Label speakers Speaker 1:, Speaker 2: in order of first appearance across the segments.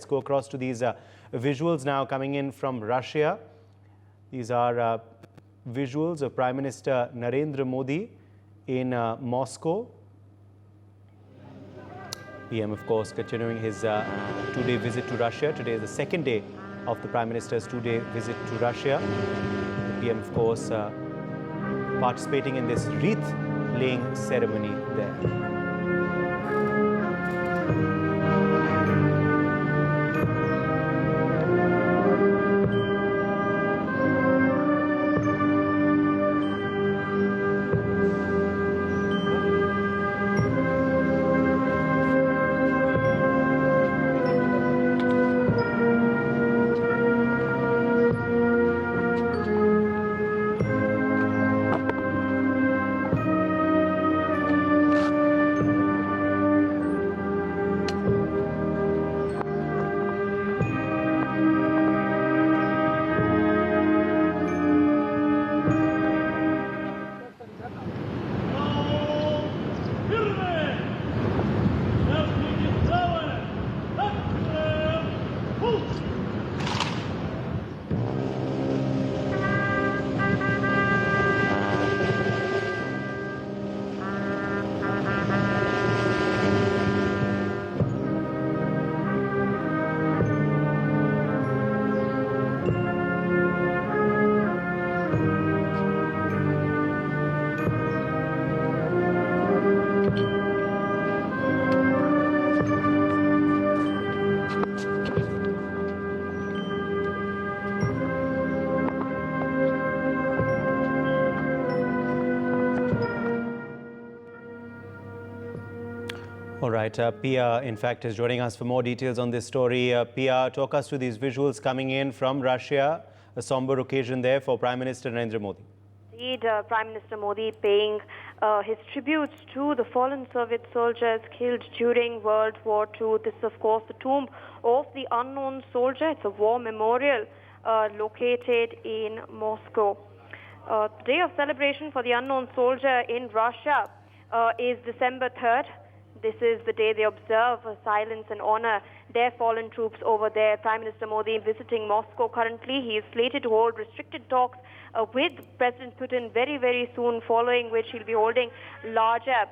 Speaker 1: Let's go across to these visuals now coming in from Russia. These are visuals of Prime Minister Narendra Modi in Moscow. PM, of course, continuing his two-day visit to Russia. Today is the second day of the Prime Minister's two-day visit to Russia. The PM, of course, participating in this wreath-laying ceremony there. All right, Pia, in fact, is joining us for more details on this story. Pia, talk us through these visuals coming in from Russia, a somber occasion there for Prime Minister Narendra Modi.
Speaker 2: Indeed, Prime Minister Modi paying his tributes to the fallen Soviet soldiers killed during World War II. This is, of course, the tomb of the unknown soldier. It's a war memorial located in Moscow. The day of celebration for the unknown soldier in Russia is December 3rd. This is the day they observe silence and honor their fallen troops over there. Prime Minister Modi visiting Moscow currently. He is slated to hold restricted talks with President Putin very, very soon, following which he'll be holding larger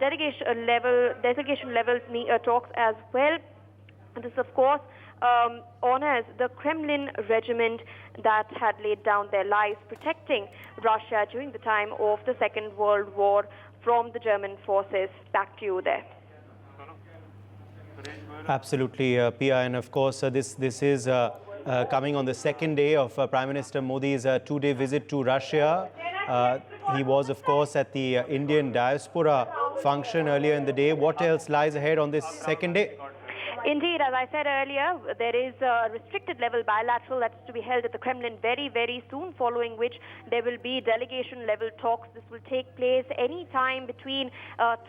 Speaker 2: delegation level talks as well. This, of course, honors the Kremlin regiment that had laid down their lives protecting Russia during the time of the Second World War from the German forces. Back to you there.
Speaker 1: Absolutely, Pia, and of course this is coming on the second day of Prime Minister Modi's two-day visit to Russia. He was, of course, at the Indian diaspora function earlier in the day. What else lies ahead on this second day?
Speaker 2: Indeed, as I said earlier, there is a restricted level bilateral that's to be held at the Kremlin very, very soon, following which there will be delegation level talks. This will take place any time between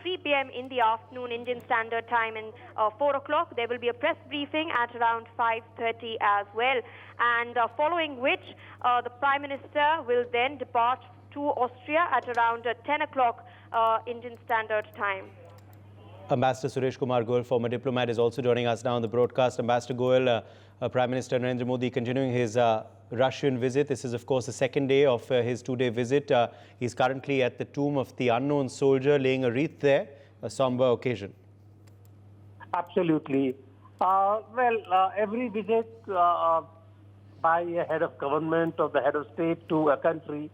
Speaker 2: 3 p.m. in the afternoon, Indian Standard Time, and 4 o'clock. There will be a press briefing at around 5:30 as well. And following which, the Prime Minister will then depart to Austria at around 10 o'clock Indian Standard Time.
Speaker 1: Ambassador Suresh Kumar Goel, former diplomat, is also joining us now on the broadcast. Ambassador Goel, Prime Minister Narendra Modi continuing his Russian visit. This is, of course, the second day of his two-day visit. He's currently at the tomb of the unknown soldier, laying a wreath there, a somber occasion.
Speaker 3: Absolutely. Every visit by a head of government or the head of state to a country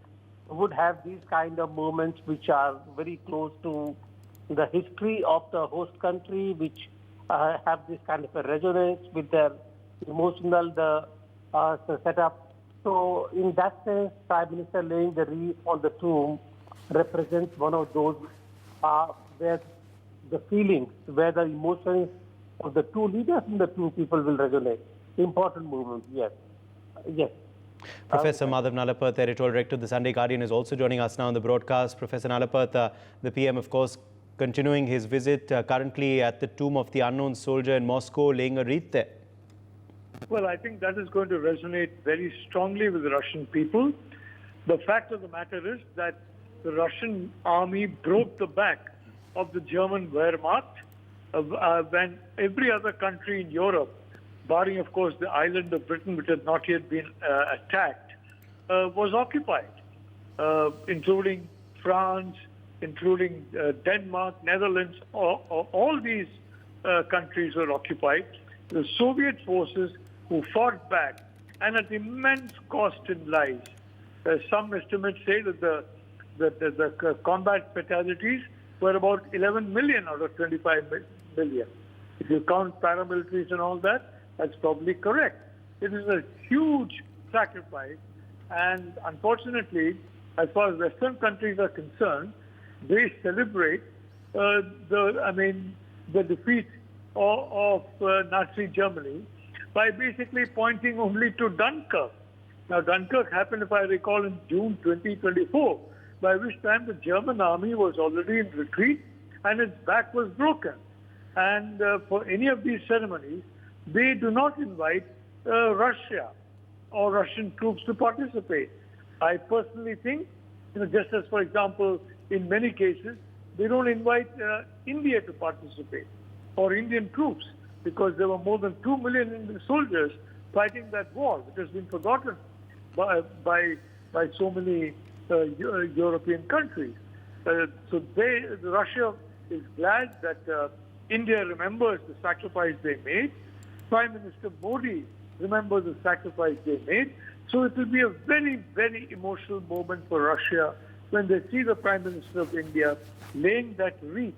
Speaker 3: would have these kind of moments which are very close to the history of the host country, which have this kind of a resonance with their emotional setup. So in that sense, Prime Minister laying the wreath on the tomb represents one of those where the feelings, where the emotions of the two leaders and the two people will resonate. Important movement, yes. Yes.
Speaker 1: Professor Madhav Nalapath, editorial director of the Sunday Guardian, is also joining us now on the broadcast. Professor Nalapath, the PM, of course, continuing his visit currently at the tomb of the unknown soldier in Moscow, laying a wreath there.
Speaker 4: Well, I think that is going to resonate very strongly with the Russian people. The fact of the matter is that the Russian army broke the back of the German Wehrmacht when every other country in Europe, barring of course the island of Britain, which had not yet been attacked, was occupied, including France, including Denmark, Netherlands, all these countries were occupied. The Soviet forces who fought back, and at immense cost in lives. Some estimates say that the combat fatalities were about 11 million out of 25 million. If you count paramilitaries and all that, that's probably correct. It is a huge sacrifice, and unfortunately, as far as Western countries are concerned, they celebrate the defeat of Nazi Germany by basically pointing only to Dunkirk. Now, Dunkirk happened, if I recall, in June 2024, by which time the German army was already in retreat and its back was broken. And for any of these ceremonies, they do not invite Russia or Russian troops to participate. I personally think, just as, for example, in many cases, they don't invite India to participate or Indian troops, because there were more than 2 million Indian soldiers fighting that war, which has been forgotten by so many European countries. So Russia is glad that India remembers the sacrifice they made. Prime Minister Modi remembers the sacrifice they made. So it will be a very, very emotional moment for Russia when they see the Prime Minister of India laying that wreath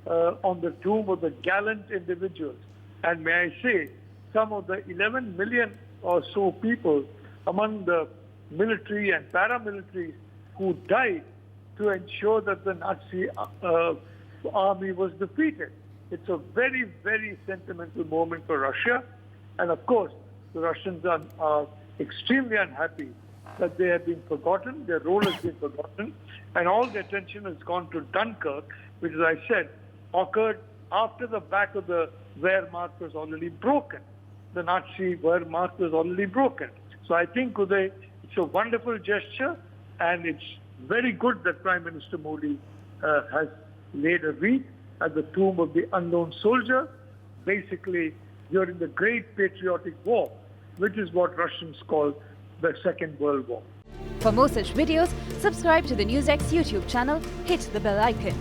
Speaker 4: on the tomb of the gallant individuals. And may I say, some of the 11 million or so people among the military and paramilitaries who died to ensure that the Nazi army was defeated. It's a very, very sentimental moment for Russia. And of course, the Russians are extremely unhappy that they have been forgotten, their role has been forgotten, and all the attention has gone to Dunkirk, which, as I said, occurred after the back of the Wehrmacht was already broken. The Nazi Wehrmacht was already broken. So I think, Uday, it's a wonderful gesture, and it's very good that Prime Minister Modi has laid a wreath at the tomb of the unknown soldier, basically during the Great Patriotic War, which is what Russians call the Second World War.
Speaker 5: For more such videos, subscribe to the NewsX YouTube channel, hit the bell icon.